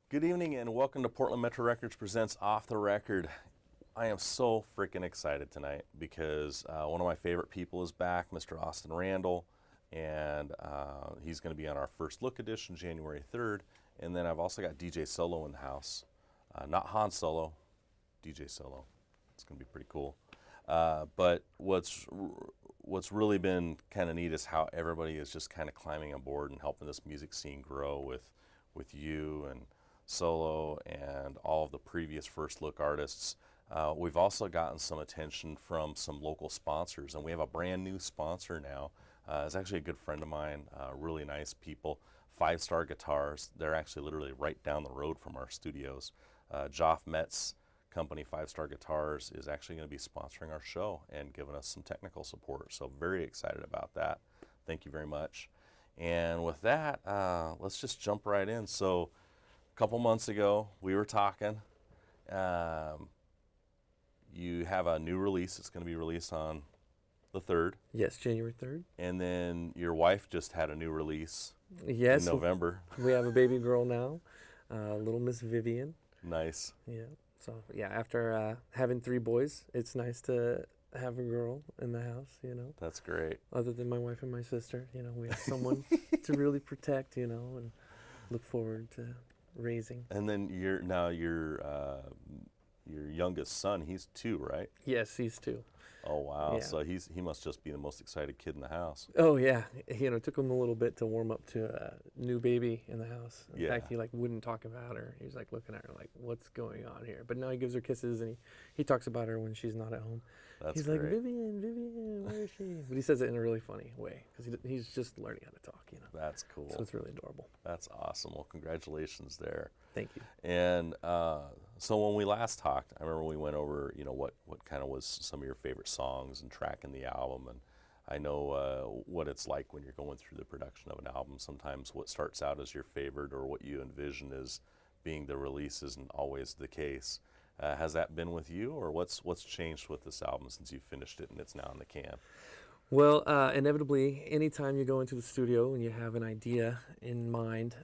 Good evening and welcome to Portland Metro Records presents Off the Record. I am so freaking excited tonight because one of my favorite people is back, Mr. Austin Randle, and he's going to be on our First Look edition, January 3rd. And then I've also got DJ Solo in the house. Not Han Solo, DJ Solo. It's going to be pretty cool. But what's really been kind of neat is how everybody is just kind of climbing on board and helping this music scene grow with you and Solo and all of the previous First Look artists. We've also gotten some attention from some local sponsors, and we have a brand new sponsor now. It's actually a good friend of mine, really nice people, 5 Star Guitars. They're actually literally right down the road from our studios. Joff Metz company, 5 Star Guitars, is actually going to be sponsoring our show and giving us some technical support. So very excited about that. Thank you very much. And with that, let's just jump right in. So a couple months ago, we were talking. You have a new release. It's going to be released on the 3rd. Yes, January 3rd. And then your wife just had a new release in November. We have a baby girl now, little Miss Vivian. Nice. Yeah. So, yeah, after having 3 boys, it's nice to have a girl in the house, you know. That's great. Other than my wife and my sister, you know, we have someone to really protect, you know, and look forward to raising. And then your youngest son, he's 2, right? Yes, he's 2. Oh wow! Yeah. So he must just be the most excited kid in the house. Oh yeah, you know, it took him a little bit to warm up to a new baby in the house. In Yeah. fact, he like wouldn't talk about her. He was like looking at her like, "What's going on here?" But now he gives her kisses and he talks about her when she's not at home. That's He's great. like, Vivian, where is she? But he says it in a really funny way because he's just learning how to talk, you know. That's cool. So it's really adorable. That's awesome. Well, congratulations there. Thank you. And so when we last talked, I remember we went over, you know, what kind of was some of your favorite songs and tracking the album. And I know what it's like when you're going through the production of an album. Sometimes what starts out as your favorite or what you envision as being the release isn't always the case. Has that been with you, or what's changed with this album since you finished it and it's now in the can? Well, inevitably, anytime you go into the studio and you have an idea in mind,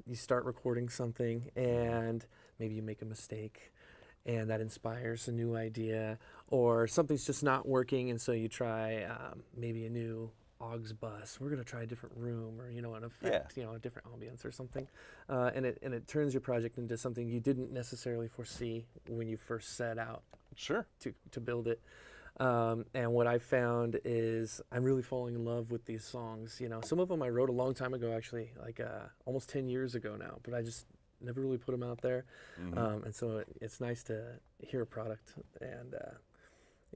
you start recording something and maybe you make a mistake and that inspires a new idea, or something's just not working and so you try maybe a new aux bus. We're going to try a different room, or, you know, an effect, you know, a different ambience or something. And it turns your project into something you didn't necessarily foresee when you first set out Sure. to build it. And what I found is I'm really falling in love with these songs. You know, some of them I wrote a long time ago, actually, like almost 10 years ago now, but I just never really put them out there. Mm-hmm. And so it's nice to hear a product and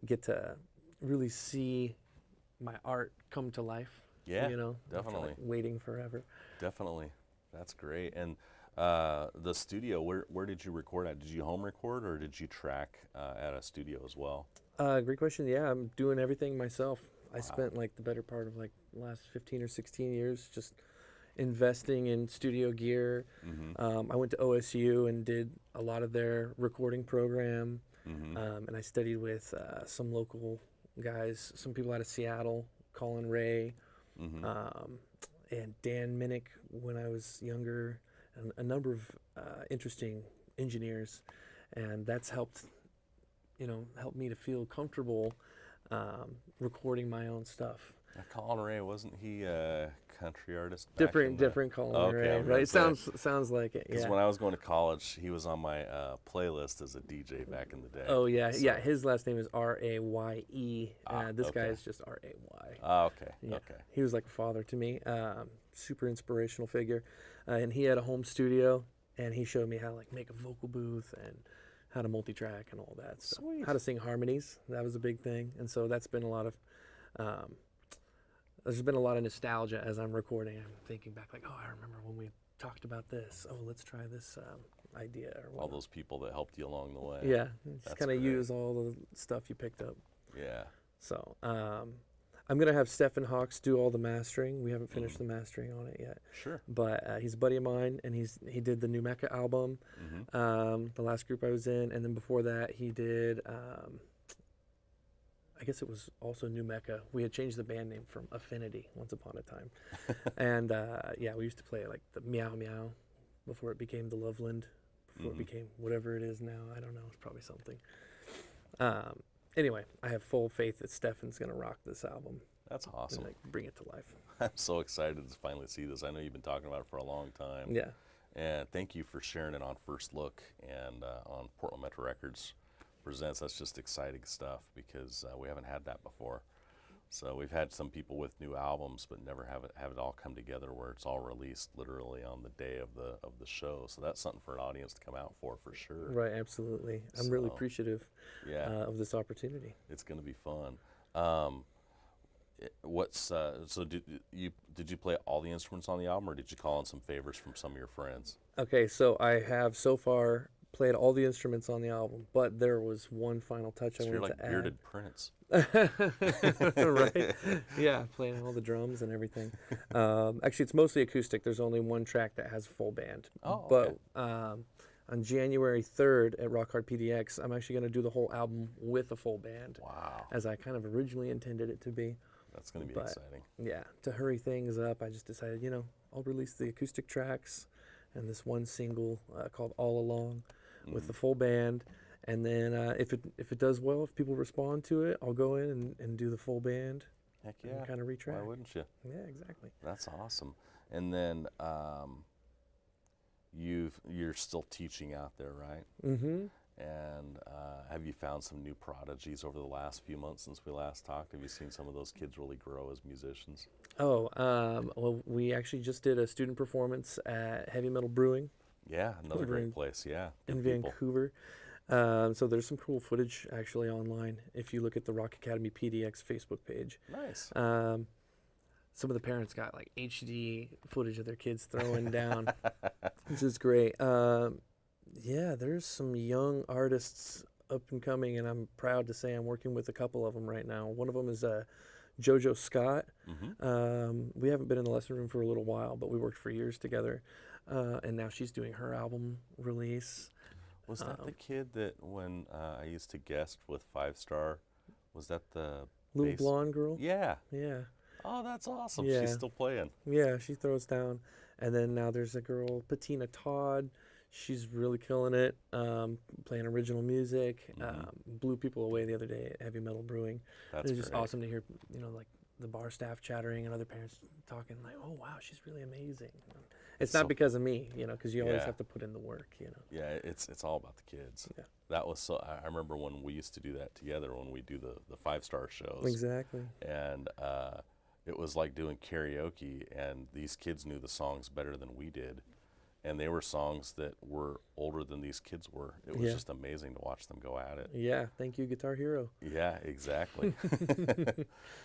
get to really see my art come to life. Yeah, you know, definitely. after, like, waiting forever. Definitely. That's great. And the studio, where did you record at? Did you home record or did you track at a studio as well? Great question. Yeah, I'm doing everything myself. I Wow. spent like the better part of like the last 15 or 16 years just investing in studio gear. Mm-hmm. I went to OSU and did a lot of their recording program. Mm-hmm. And I studied with some local guys, some people out of Seattle, Colin Ray, Mm-hmm. and Dan Minnick when I was younger, and a number of interesting engineers. And that's helped me to feel comfortable recording my own stuff. Colin Ray, wasn't he a country artist? Different Colin Ray, I'm right? gonna say. Sounds like it. Because Yeah. when I was going to college, he was on my playlist as a DJ back in the day. Oh yeah, So- yeah. His last name is Raye. This guy okay. is just Ray. Okay, Yeah. okay. He was like a father to me. Super inspirational figure, and he had a home studio, and he showed me how to like make a vocal booth and how to multi-track and all that stuff. Sweet. How to sing harmonies, that was a big thing. And so that's been a lot of, there's been a lot of nostalgia as I'm recording. I'm thinking back like, oh, I remember when we talked about this. Oh, let's try this idea. Or All whatnot. those people that helped you along the way. Yeah, just That's kind of great. use all the stuff you picked up. Yeah. So I'm going to have Stephen Hawks do all the mastering. We haven't finished the mastering on it yet. Sure. But he's a buddy of mine, and he did the New Mecca album, Mm-hmm. the last group I was in, and then before that he did, I guess it was also New Mecca. We had changed the band name from Affinity once upon a time. And yeah, we used to play like the Meow Meow before it became the Loveland, before it became whatever it is now. I don't know. It's probably something. Anyway, I have full faith that Stefan's going to rock this album. That's awesome. And, like, bring it to life. I'm so excited to finally see this. I know you've been talking about it for a long time. Yeah. And thank you for sharing it on First Look and on Portland Metro Records Presents. That's just exciting stuff because we haven't had that before. So we've had some people with new albums, but never have it all come together where it's all released literally on the day of the show. So that's something for an audience to come out for sure. Right, absolutely. I'm really appreciative of this opportunity. It's going to be fun. So did you play all the instruments on the album, or did you call in some favors from some of your friends? Okay, so I have so far played all the instruments on the album, but there was one final touch I wanted to add. You're like bearded Prince. Right? Yeah, playing all the drums and everything. Actually, it's mostly acoustic. There's only one track that has full band. Oh, okay. But on January 3rd at Rock Academy PDX, I'm actually going to do the whole album with a full band. Wow. As I kind of originally intended it to be. That's going to be exciting. Yeah, to hurry things up, I just decided, I'll release the acoustic tracks and this one single called All Along with the full band. And then if it does well, if people respond to it, I'll go in and do the full band. Heck yeah. And kind of retrack. Why wouldn't you? Yeah, exactly. That's awesome. And then you're still teaching out there, right? Mm-hmm. And have you found some new prodigies over the last few months since we last talked? Have you seen some of those kids really grow as musicians? Oh, well, we actually just did a student performance at Heavy Metal Brewing. Yeah, another great place, yeah. In Vancouver. So there's some cool footage actually online if you look at the Rock Academy PDX Facebook page. Nice. Some of the parents got like HD footage of their kids throwing down, which is great. Yeah, there's some young artists up and coming, and I'm proud to say I'm working with a couple of them right now. One of them is JoJo Scott. Mm-hmm. We haven't been in the lesson room for a little while, but we worked for years together, and now she's doing her album release. Was that the kid that when I used to guest with 5 Star, was that the little blonde girl? Yeah. Yeah. Oh, that's awesome. Yeah. She's still playing. Yeah, she throws down. And then now there's a girl, Patina Todd. She's really killing it, playing original music. Blew people away the other day at Heavy Metal Brewing. That's It was just great. awesome to hear, like the bar staff chattering and other parents talking like, oh, wow, she's really amazing. It's not because of me, because you always have to put in the work, Yeah, it's all about the kids. Yeah. That was so. I remember when we used to do that together when we do the 5 Star shows. Exactly. And it was like doing karaoke, and these kids knew the songs better than we did. And they were songs that were older than these kids were. It was just amazing to watch them go at it. Yeah, thank you, Guitar Hero. Yeah, exactly.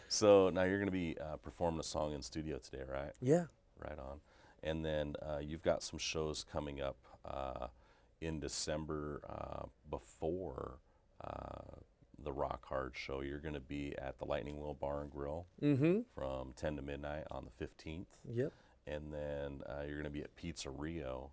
So now you're going to be performing a song in studio today, right? Yeah. Right on. And then you've got some shows coming up in December before the Rock Hard show. You're going to be at the Lightning Wheel Bar and Grill from 10 to midnight on the 15th. Yep. And then you're going to be at Pizza Rio,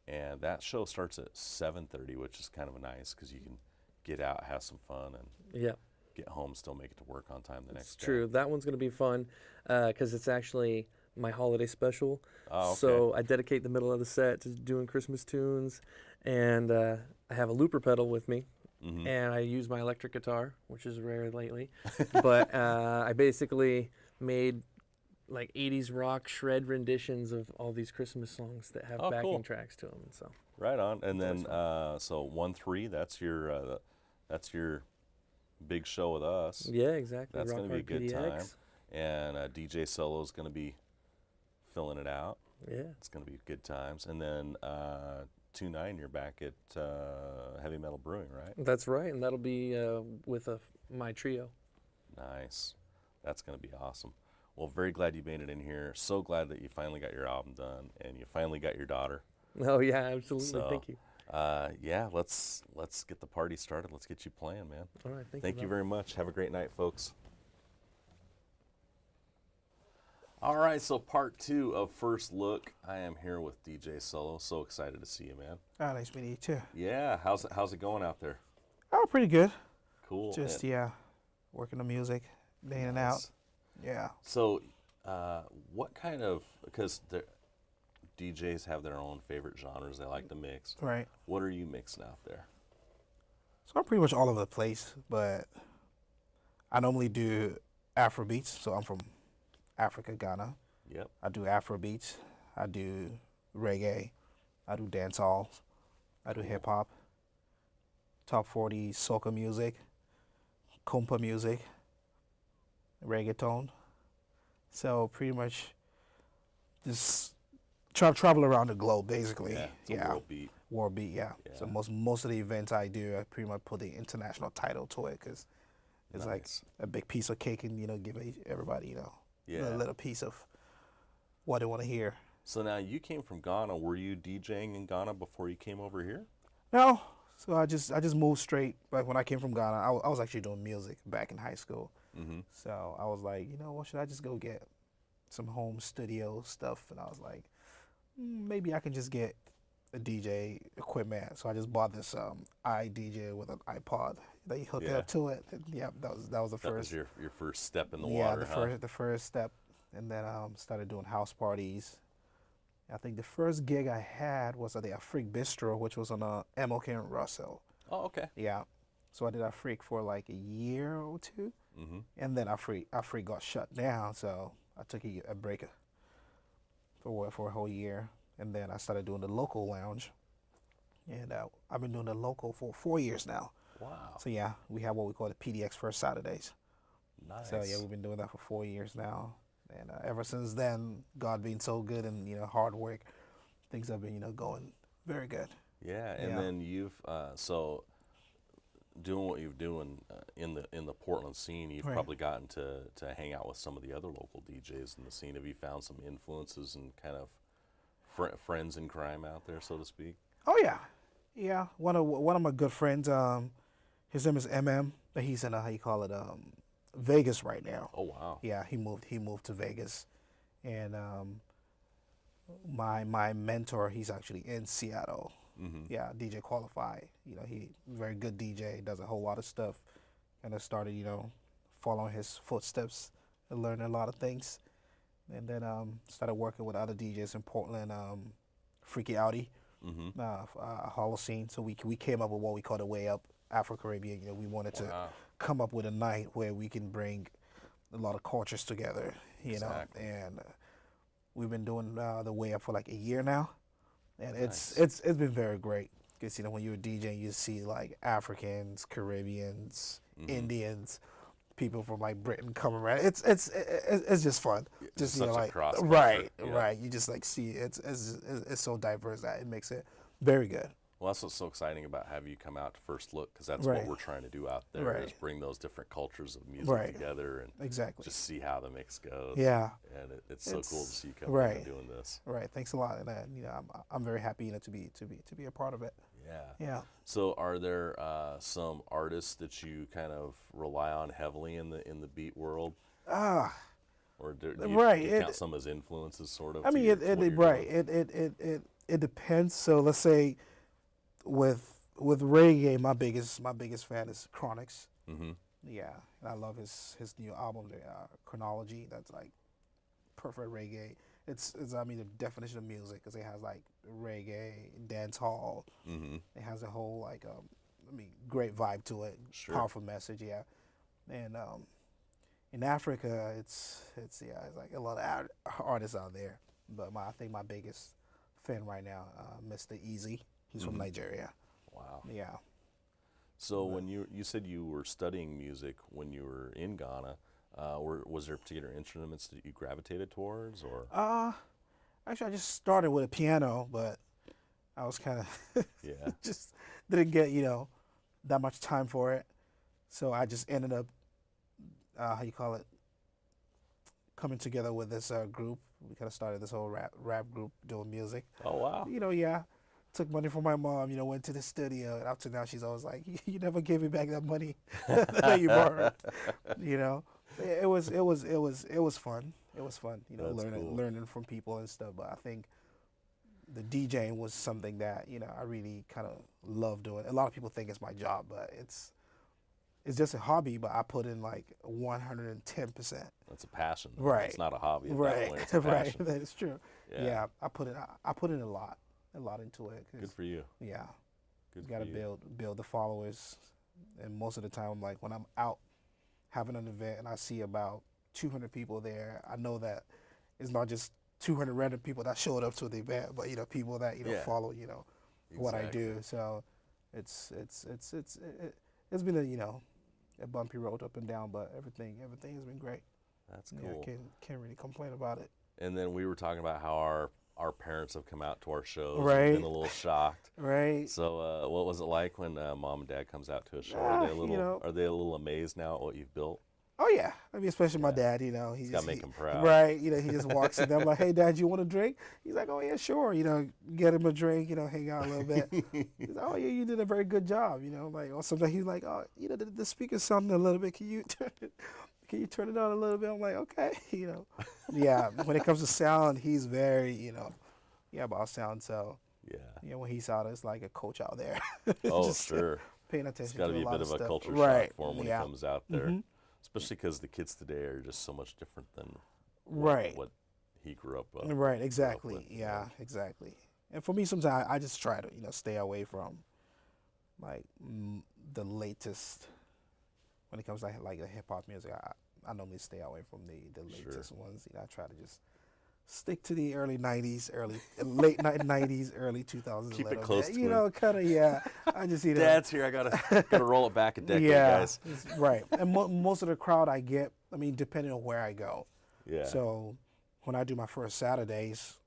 and that show starts at 7:30, which is kind of nice because you can get out, have some fun, and get home, still make it to work on time the next day. It's true. That one's going to be fun because it's actually my holiday special. Oh, okay. So I dedicate the middle of the set to doing Christmas tunes, and I have a looper pedal with me. Mm-hmm. And I use my electric guitar, which is rare lately. But I basically made like 80s rock shred renditions of all these Christmas songs that have backing tracks to them. And so right on. And then so 1-3, that's your big show with us. Yeah, exactly. That's going to be a good PDX. time. And DJ Solo is going to be filling it out. Yeah, it's going to be good times. And then 2-9, you're back at Heavy Metal Brewing, right? That's right, and that'll be with my trio. Nice. That's going to be awesome. Well, very glad you made it in here. So glad that you finally got your album done and you finally got your daughter. Oh yeah, absolutely. So, thank you. Yeah, let's get the party started. Let's get you playing, man. All right, thank you very much. Have a great night, folks. All right, so part 2 of First Look. I am here with DJ Solo. So excited to see you, man. Oh, nice meeting you too. Yeah, how's it going out there? Oh, pretty good. Cool. Just working the music, day in and out. Yeah. So, what kind of, because DJs have their own favorite genres they like to mix. Right. What are you mixing out there? So I'm pretty much all over the place, but I normally do Afro beats. So I'm from Africa, Ghana. Yep. I do Afro beats. I do reggae. I do dancehall. I do hip hop. Top 40 soca music, compa music, reggaeton. So pretty much just travel around the globe, basically. Yeah. It's a world beat. World beat, yeah. Yeah. So most of the events I do, I pretty much put the international title to it because it's like Nice. a big piece of cake, and give everybody Yeah. a little piece of what they want to hear. So now you came from Ghana. Were you DJing in Ghana before you came over here? No, so I just moved straight. Like when I came from Ghana, I was actually doing music back in high school. Mm-hmm. So I was like, what should I just go get some home studio stuff? And I was like, maybe I can just get a DJ equipment. So I just bought this iDJ with an iPod. Then you hook it Yeah. up to it. And yeah, that was the That was first. your first step in the Yeah, water, the first step, and then started doing house parties. I think the first gig I had was at the Afrik Bistro, which was on MLK and Russell. Oh, okay. Yeah, so I did Afrik for like a year or two, Mm-hmm. and then Afrik got shut down. So I took a break for a whole year, and then I started doing the local lounge, and I've been doing the local for 4 years now. Wow. So yeah, we have what we call the PDX First Saturdays. Nice. So yeah, we've been doing that for 4 years now, and ever since then, God being so good and hard work, things have been going very good. Yeah, and Yeah. then you've so doing what you're doing in the Portland scene, you've Right. probably gotten to hang out with some of the other local DJs in the scene. Have you found some influences and kind of friends in crime out there, so to speak? Oh yeah, yeah. One of my good friends, his name is MM. He's in how you call it, Vegas right now. Oh wow. Yeah, he moved to Vegas, and my mentor, he's actually in Seattle. Mm-hmm. Yeah, DJ Qualify. He very good DJ, does a whole lot of stuff. And I started, following his footsteps and learning a lot of things. And then started working with other DJs in Portland, Freaky Audi, Mm-hmm. Holocene. So we came up with what we call the Way Up Afro-Caribbean. We wanted to Wow. come up with a night where we can bring a lot of cultures together, Exactly. and we've been doing the Way Up for like a year now, and Nice. it's been very great because when you're a DJ, you see like Africans, Caribbeans, Mhm. Indians, people from like Britain come around. It's just fun. Just Such a like cross right, culture, yeah. right. You just like see it's so diverse that it makes it very good. Well, that's what's so exciting about having you come out to First Look, because that's what Right. we're trying to do out there, is Right. bring those different cultures of music Right. together and Exactly. just see how the mix goes. Yeah. And it's so cool to It's- see you coming out right. and doing this. Right. Thanks a lot, and I'm very happy to be a part of it. Yeah. Yeah. So, are there some artists that you kind of rely on heavily in the beat world, Ah. or do you, Right, you count it- some as influences, sort of? I to mean, your- it to what you're right. doing? It depends. So let's say with reggae, my biggest fan is Chronix. Mhm. Yeah, and I love his new album, Chronology. That's like perfect reggae. It's the definition of music because it has like reggae, dancehall. Mhm. It has a whole like great vibe to it. Sure. Powerful message, yeah. And in Africa, it's like a lot of artists out there. But I think my biggest fan right now, Mr. Easy. He's from Mhm. Nigeria. Wow. Yeah. So when you said you were studying music when you were in Ghana, was there particular instruments that you gravitated towards, or? Actually, I just started with a piano, but I was kind of Yeah. just didn't get that much time for it, so I just ended up how you call it, coming together with this group. We kind of started this whole rap group doing music. Oh wow. Yeah. Took money from my mom, went to the studio, and up to now she's always like, "You never gave me back that money that you borrowed." It was fun. It was fun, That's cool. learning from people and stuff. But I think the DJing was something that I really kind of love doing. A lot of people think it's my job, but it's just a hobby, but I put in like 110%. That's a passion. Right. It's not a hobby. At Right. That point. It's a Right. passion. That is true. Yeah. Yeah. I put in a lot into it. 'Cause, Good for you. yeah. Good You got to for you. build the followers, and most of the time, like when I'm out having an event and I see about 200 people there, I know that it's not just 200 random people that showed up to the event, but people that Yeah. follow what I do. So it's been a bumpy road up and down, but everything has been great. That's Yeah, cool. can't really complain about it. And then we were talking about how our parents have come out to our shows. Right. And been a little shocked. Right. So what was it like when mom and dad comes out to a show? Ah, Are they a little amazed now at what you've built? Oh yeah, I mean, especially my Yeah. dad. He's Gotta make him proud. Right. He just walks in there. I'm like, hey, Dad, you want a drink? He's like, oh yeah, sure. Get him a drink. Hang out a little bit. He's like, oh yeah, you did a very good job. Like, or sometimes he's like, oh, the speaker's sounding a little bit. Can you turn it on a little bit? I'm like, okay. Yeah. When it comes to sound, he's very about sound. So Yeah. when he's out, it's like a coach out there. Oh, Just sure. Paying It's attention. got to to be a lot bit of a stuff. culture Right. shock for him when Yeah. he comes out there. Mhm. Especially because the kids today are just so much different than Right. what he grew up with. Right, exactly. with, Yeah, exactly. And for me, sometimes I just try to, stay away from like the latest when it comes to like the hip hop music. I normally stay away from the latest ones. I try to just stick to the early '90s, late '90s, early 2000s. Keep a it little close bit. to it. Kind of. Yeah. I just Dad's here. I gotta roll it back a decade, yeah, guys. right. And most of the crowd I get, I mean, depending on where I go. Yeah. So when I do my first Saturdays,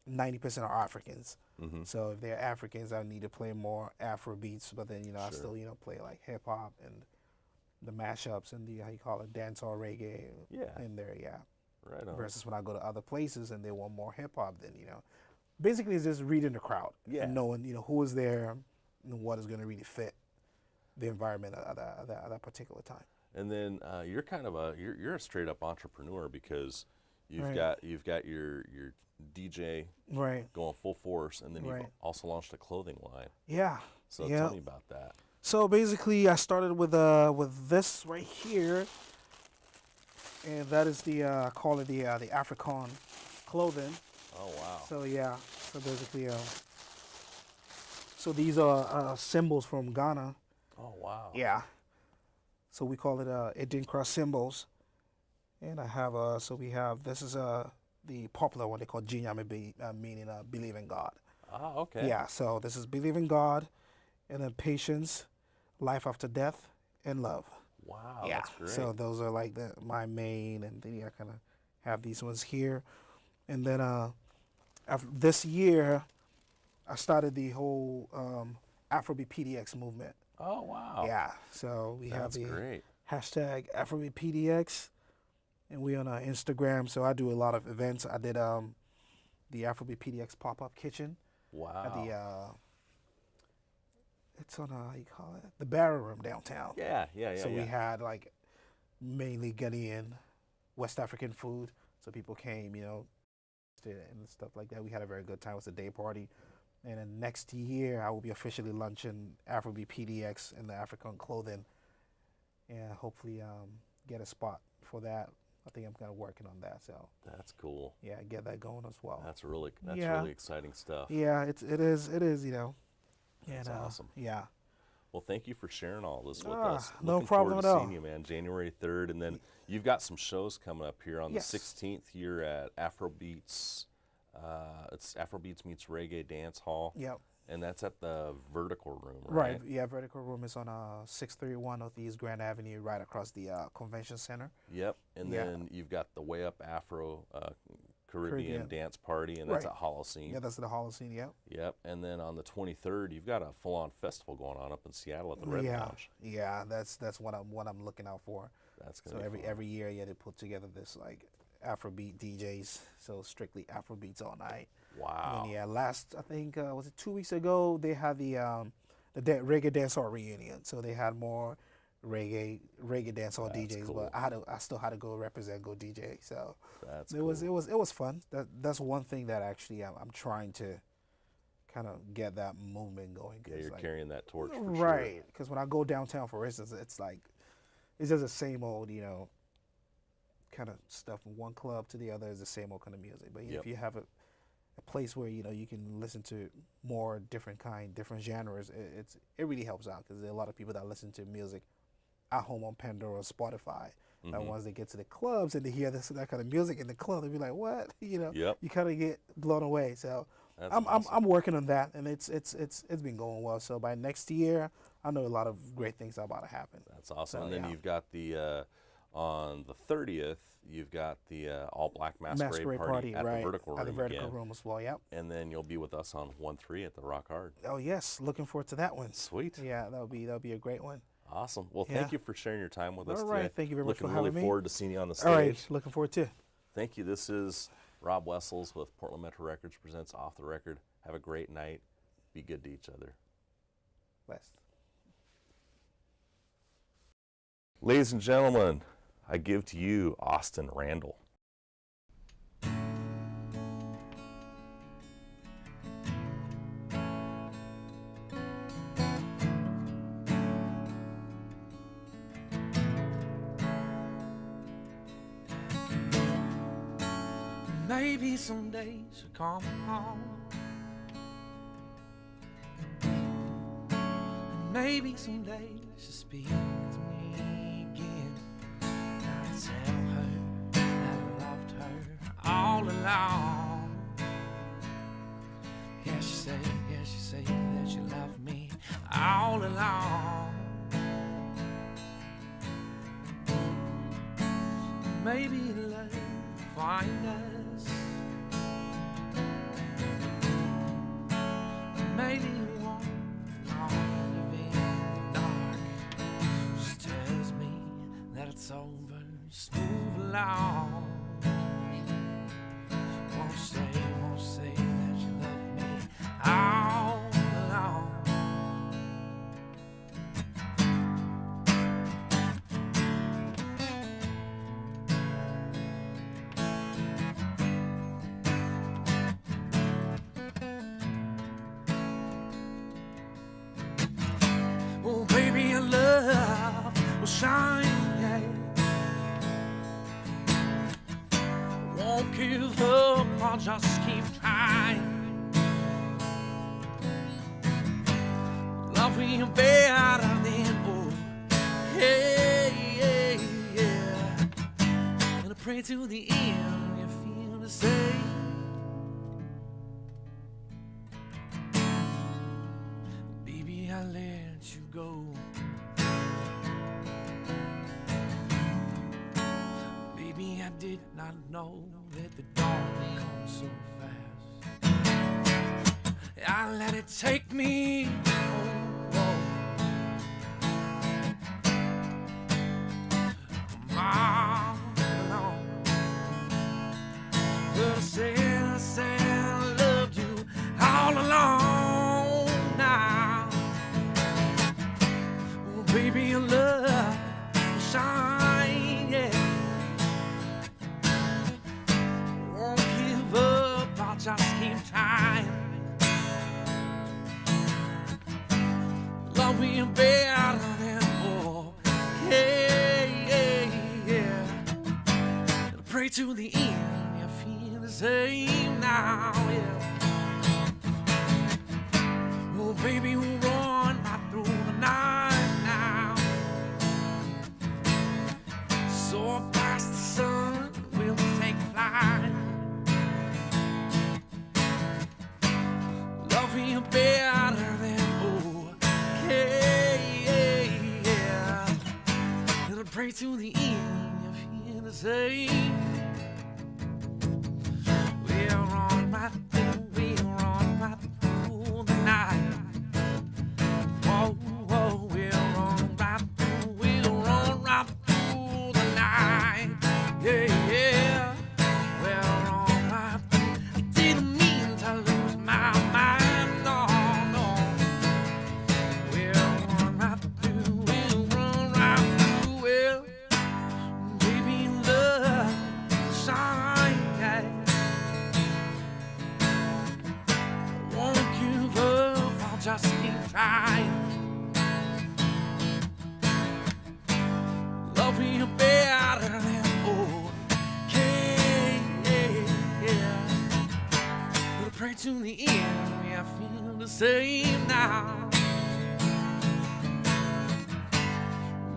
90% are Africans. Mm-hmm. So if they're Africans, I need to play more Afro beats. But then I Sure. still play like hip hop and the mashups and the how you call it dancehall reggae Yeah. in there. Yeah. Right on. Versus when I go to other places and they want more hip hop, then basically it's just reading the crowd Yeah. and knowing who is there and what is going to really fit the environment at that particular time. And then you're kind of you're a straight up entrepreneur because you've Right. got your DJ Right. going full force, and then you've Right. also launched a clothing line. Yeah. So Yeah. tell me about that. So basically, I started with this right here, and that is I call it the African clothing. Oh wow. So yeah, so basically, so these are symbols from Ghana. Oh wow. Yeah. So we call it Edinkra symbols, and I have so we have this is the popular one they call Jinyame, meaning believe in God. Ah, okay. Yeah. So this is believe in God, and then patience, life after death, and love. Wow. Yeah, That's great. so those are like my main, and then I kind of have these ones here, and then after this year, I started the whole Afrobeat PDX movement. oh wow. Yeah, so we have That's the great. hashtag Afrobeat PDX, and we on Instagram. So I do a lot of events. I did the Afrobeat PDX pop-up kitchen Wow. at the it's on how you call it, the Barrel Room downtown. yeah. So yeah. we had like mainly Ghanaian, West African food. So people came, and stuff like that. We had a very good time. It was a day party. And then next year, I will be officially launching Afrobeat PDX in the African clothing. And hopefully get a spot for that. I think I'm kind of working on that. So That's cool. yeah, get that going as well. That's really Yeah. really exciting stuff. Yeah, it is, That's and, awesome. Yeah. Well, thank you for sharing all this with Ah, us. no Looking problem forward at to all. seeing you, man. January 3rd, and then you've got some shows coming up here on Yes. the 16th. You're at Afrobeats. It's Afrobeats meets Reggae Dance Hall, Yep. and that's at the Vertical Room, Right. right? Yeah, Vertical Room is on 631 Northeast Grand Avenue, right across the convention center. Yep. And Yeah. then you've got the Way Up Afro Caribbean Caribbean. Dance Party, and that's Right. at Holocene. Yeah, that's the Holocene. Yep. Yep. And then on the 23rd, you've got a full-on festival going on up in Seattle at the Red yeah. Lounge. Yeah, that's what I'm looking out for. That's So gonna be fun. every year, yeah, they put together this like Afrobeat DJs, so strictly Afrobeats all night. Wow. And then, yeah, last I think was it 2 weeks ago they had the reggae dancehall reunion. So they had more reggae dancehall That's DJs, cool. but I still had to go represent, go DJ. So That's it cool. was fun. That's one thing that actually I'm trying to kind of get that movement going. Yeah, 'cause, you're like, carrying that torch for sure. right, because when I go downtown, for instance, it's like it's just the same old, kind of stuff from one club to the other is the same old kind of music. But Yep. if you have a place where you can listen to more different genres, it really helps out, because there are a lot of people that listen to music at home on Pandora or Spotify. And once they get to the clubs and they hear that kind of music in the club, they'll be like, "What?" Yep. You kind of get blown away. So That's I'm awesome. working on that, and it's been going well. So by next year, I know a lot of great things are about to happen. That's awesome. So, And then yeah. you've got the on the 30th, you've got the all black masquerade party at right the Vertical at the Room Vertical again. Room as well. Yep. And then you'll be with us on 1-3 at the Rock Hard. Oh yes, looking forward to that one. Sweet. Yeah, that'll be a great one. Awesome. Well, Yeah. thank you for sharing your time with us All right, today. thank you very much for Looking having really me. forward to seeing you on the stage. All right, looking forward to. Thank you. This is Rob Wessels with Portland Metro Records presents Off the Record. Have a great night. Be good to each other. Blessed. Ladies and gentlemen, I give to you Austin Randle. Maybe someday she'll come home, and maybe someday she'll speak to me again. I'll tell her that I loved her all along. Yeah, she say that she loved me all along. Maybe love find us. Maybe you won't live in the dark. She tells me that it's over, just move along. Won't say that you love me all along. Oh, baby, your love will shine. Won't give up, I'll just keep trying. Love me better than yeah. And I pray to the end you feel the same. Baby, I let you go. Baby, I did not know that the dawn would come so fast. I let it take me. Mom, alone. But I said I loved you all along now. Oh, baby, your love will shine, yeah. Won't give up, I'll just keep trying. Love me better than before, yeah. And I pray to the end you feel the same now, yeah. Oh, baby, we'll run right through the night now. So past the sun, we'll take flight. Love me better than yeah. And I pray to the end you feel the same. We're on right through the night. Whoa, we're on right through the night. Yeah. We're on right through. I didn't mean to lose my mind, no. We'll run right through, well, baby, love shine, yeah. Won't give up, I'll just keep trying. same now.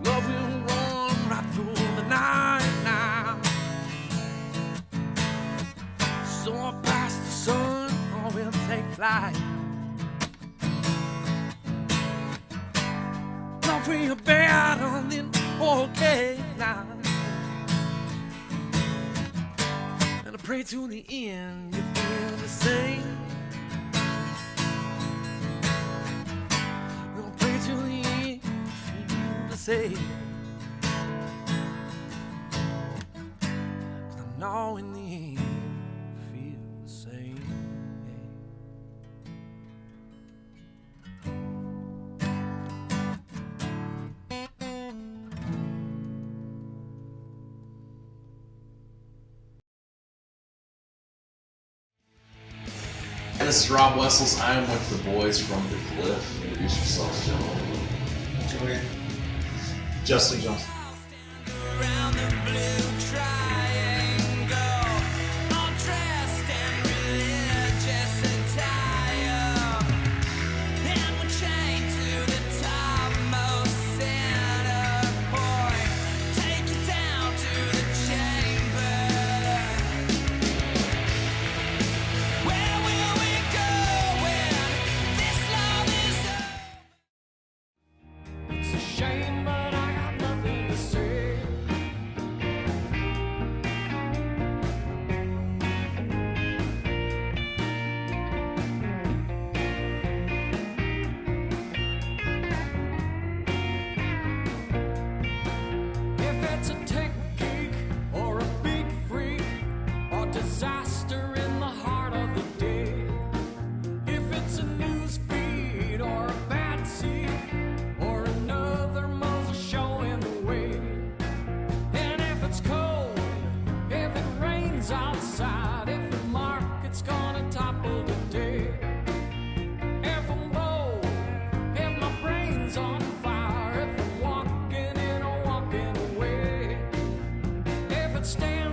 Love will run right through the night now. So I'll pass the sun, or we'll take flight. Love will better than okay now. And I pray to the end you feel the same. I'll pray to the end you feel the same. 'Cause I know in the end you feel the same. This is Rob Wessels. I'm with the boys from The Cliff. Introduce yourselves, gentlemen. Julian. Justin Johnson. Around the blue triangle, all dressed in religious attire, and we're chained to the topmost center point. Take you down to the chamber. Where will we go when this love is up? It's a shame, but I got nothing to say. If it's a tech geek or a big freak or disaster in the heart of the day, if it's a news feed or a bad seed or another muzzle show in the way, and if it's cold, if it rains outside, if the market's gonna topple today, if I'm bold, if my brain's on fire, if I'm walking in or walking away, if it stands